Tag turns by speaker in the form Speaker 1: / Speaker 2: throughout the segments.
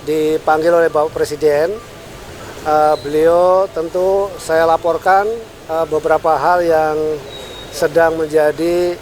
Speaker 1: dipanggil oleh Bapak Presiden. Beliau tentu saya laporkan beberapa hal yang sedang menjadi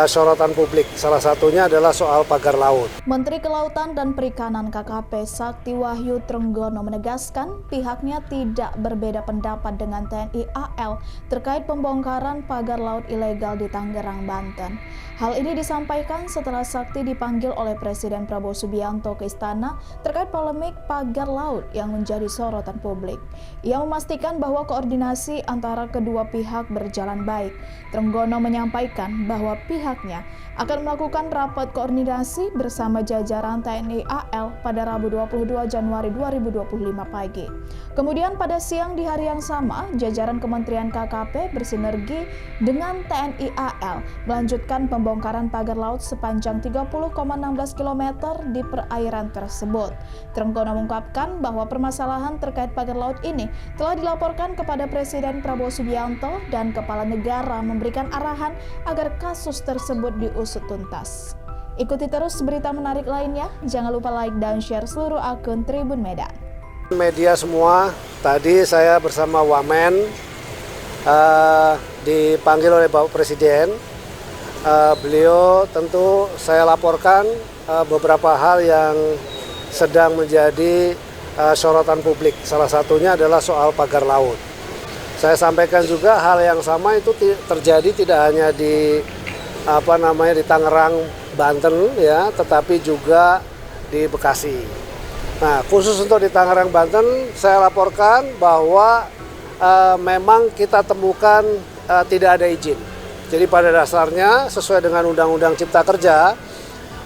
Speaker 1: sorotan publik. Salah satunya adalah soal pagar laut.
Speaker 2: Menteri Kelautan dan Perikanan KKP Sakti Wahyu Trenggono menegaskan pihaknya tidak berbeda pendapat dengan TNI AL terkait pembongkaran pagar laut ilegal di Tangerang, Banten. Hal ini disampaikan setelah Sakti dipanggil oleh Presiden Prabowo Subianto ke istana terkait polemik pagar laut yang menjadi sorotan publik. Ia memastikan bahwa koordinasi antara kedua pihak berjalan baik. Trenggono menyampaikan bahwa pihaknya akan melakukan rapat koordinasi bersama jajaran TNI AL pada Rabu 22 Januari 2025 pagi. Kemudian pada siang di hari yang sama, jajaran Kementerian KKP bersinergi dengan TNI AL melanjutkan pembongkaran pagar laut sepanjang 30,16 km di perairan tersebut. Trenggono mengungkapkan bahwa permasalahan terkait pagar laut ini telah dilaporkan kepada Presiden Prabowo Subianto dan Kepala Negara memberikan arahan agar kasus tersebut diusut tuntas. Ikuti terus berita menarik lainnya, jangan lupa like dan share seluruh akun Tribun Medan.
Speaker 1: Media semua, tadi saya bersama Wamen dipanggil oleh Bapak Presiden. Beliau tentu saya laporkan beberapa hal yang sedang menjadi sorotan publik. Salah satunya adalah soal pagar laut. Saya sampaikan juga hal yang sama itu terjadi tidak hanya di di Tangerang, Banten ya, tetapi juga di Bekasi. Nah, khusus untuk di Tangerang, Banten, saya laporkan bahwa memang kita temukan tidak ada izin. Jadi pada dasarnya sesuai dengan Undang-Undang Cipta Kerja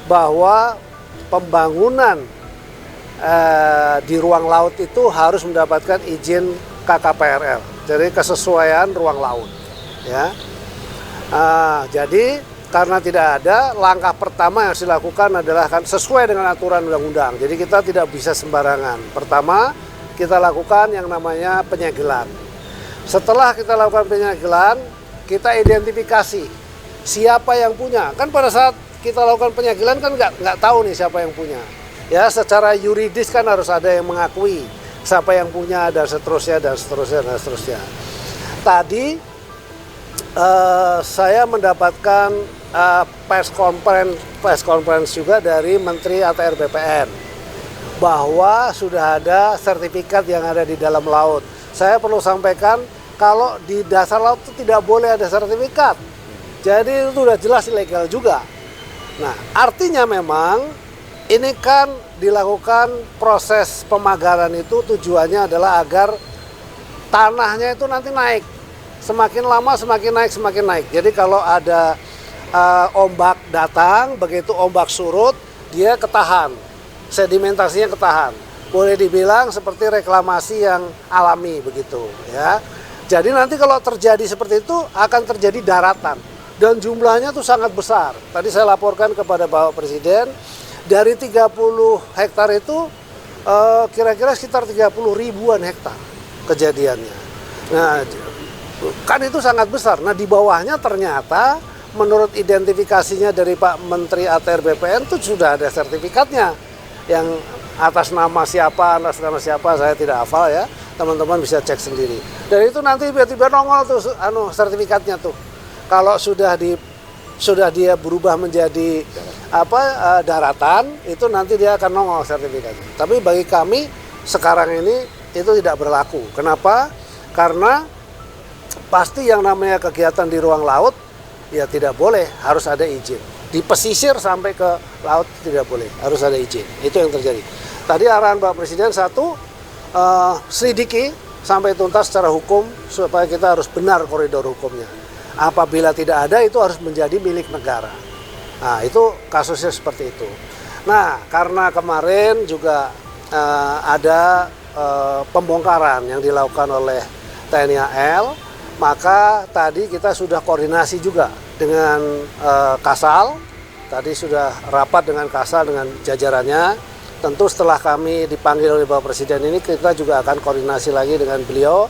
Speaker 1: bahwa pembangunan di ruang laut itu harus mendapatkan izin KKPRL. Jadi kesesuaian ruang laut. Ya. Jadi karena tidak ada, langkah pertama yang harus dilakukan adalah kan sesuai dengan aturan undang-undang. Jadi kita tidak bisa sembarangan. Pertama, kita lakukan yang namanya penyegelan. Setelah kita lakukan penyegelan, kita identifikasi siapa yang punya. Kan pada saat kita lakukan penyegelan kan nggak tahu nih siapa yang punya. Ya, secara yuridis kan harus ada yang mengakui siapa yang punya dan seterusnya dan seterusnya dan seterusnya. Tadi saya mendapatkan press conference juga dari Menteri ATR BPN bahwa sudah ada sertifikat yang ada di dalam laut. Saya perlu sampaikan kalau di dasar laut itu tidak boleh ada sertifikat. Jadi itu sudah jelas ilegal juga. Nah, artinya memang ini kan dilakukan proses pemagaran itu tujuannya adalah agar tanahnya itu nanti naik. Semakin lama semakin naik. Jadi kalau ada ombak datang, begitu ombak surut, dia ketahan, sedimentasinya ketahan. Boleh dibilang seperti reklamasi yang alami begitu, ya. Jadi nanti kalau terjadi seperti itu akan terjadi daratan dan jumlahnya tuh sangat besar. Tadi saya laporkan kepada Bapak Presiden dari 30 hektar itu kira-kira sekitar 30 ribuan hektar kejadiannya. Nah, kan itu sangat besar. Nah, di bawahnya ternyata menurut identifikasinya dari Pak Menteri ATR BPN itu sudah ada sertifikatnya. Yang atas nama siapa saya tidak hafal ya. Teman-teman bisa cek sendiri. Dan itu nanti tiba-tiba nongol tuh sertifikatnya tuh. Kalau sudah dia berubah menjadi daratan, itu nanti dia akan nongol sertifikatnya. Tapi bagi kami sekarang ini itu tidak berlaku. Kenapa? Karena pasti yang namanya kegiatan di ruang laut ya tidak boleh, harus ada izin. Di pesisir sampai ke laut tidak boleh, harus ada izin. Itu yang terjadi. Tadi arahan Bapak Presiden satu, selidiki sampai tuntas secara hukum supaya kita harus benar koridor hukumnya. Apabila tidak ada itu harus menjadi milik negara. Nah, itu kasusnya seperti itu. Nah, karena kemarin juga ada pembongkaran yang dilakukan oleh TNI AL, maka tadi kita sudah koordinasi juga dengan Kasal. Tadi sudah rapat dengan Kasal dengan jajarannya. Tentu setelah kami dipanggil oleh Bapak Presiden ini kita juga akan koordinasi lagi dengan beliau.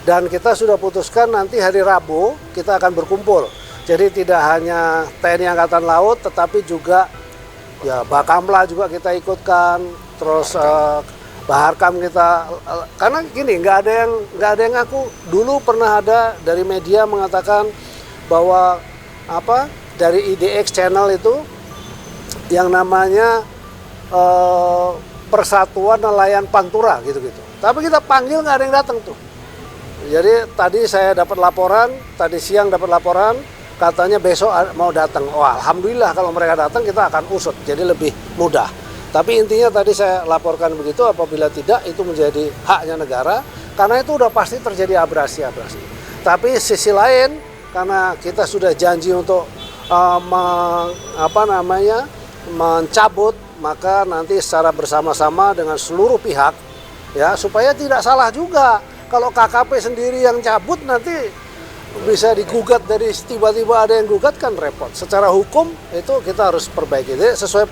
Speaker 1: Dan kita sudah putuskan nanti hari Rabu kita akan berkumpul. Jadi tidak hanya TNI Angkatan Laut tetapi juga Ya, Bakamla juga kita ikutkan, terus Baharkam kita, karena gini nggak ada yang ngaku. Dulu pernah ada dari media mengatakan bahwa dari IDX channel itu yang namanya Persatuan Nelayan Pantura gitu-gitu. Tapi kita panggil nggak ada yang datang tuh. Jadi tadi saya dapat laporan, tadi siang dapat laporan, katanya besok mau datang. Oh, alhamdulillah kalau mereka datang kita akan usut, jadi lebih mudah. Tapi intinya tadi saya laporkan begitu, apabila tidak itu menjadi haknya negara, karena itu udah pasti terjadi abrasi-abrasi. Tapi sisi lain, karena kita sudah janji untuk mencabut, maka nanti secara bersama-sama dengan seluruh pihak, ya supaya tidak salah juga. Kalau KKP sendiri yang cabut nanti bisa digugat, dari tiba-tiba ada yang gugat kan repot. Secara hukum itu kita harus perbaiki. Jadi sesuai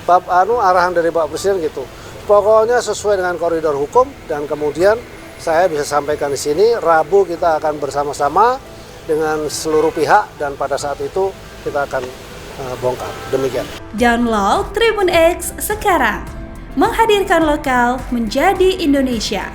Speaker 1: arahan dari Pak Presiden gitu. Pokoknya sesuai dengan koridor hukum, dan kemudian saya bisa sampaikan di sini Rabu kita akan bersama-sama dengan seluruh pihak, dan pada saat itu kita akan bongkar. Demikian.
Speaker 3: Download Tribun X sekarang. Menghadirkan lokal menjadi Indonesia.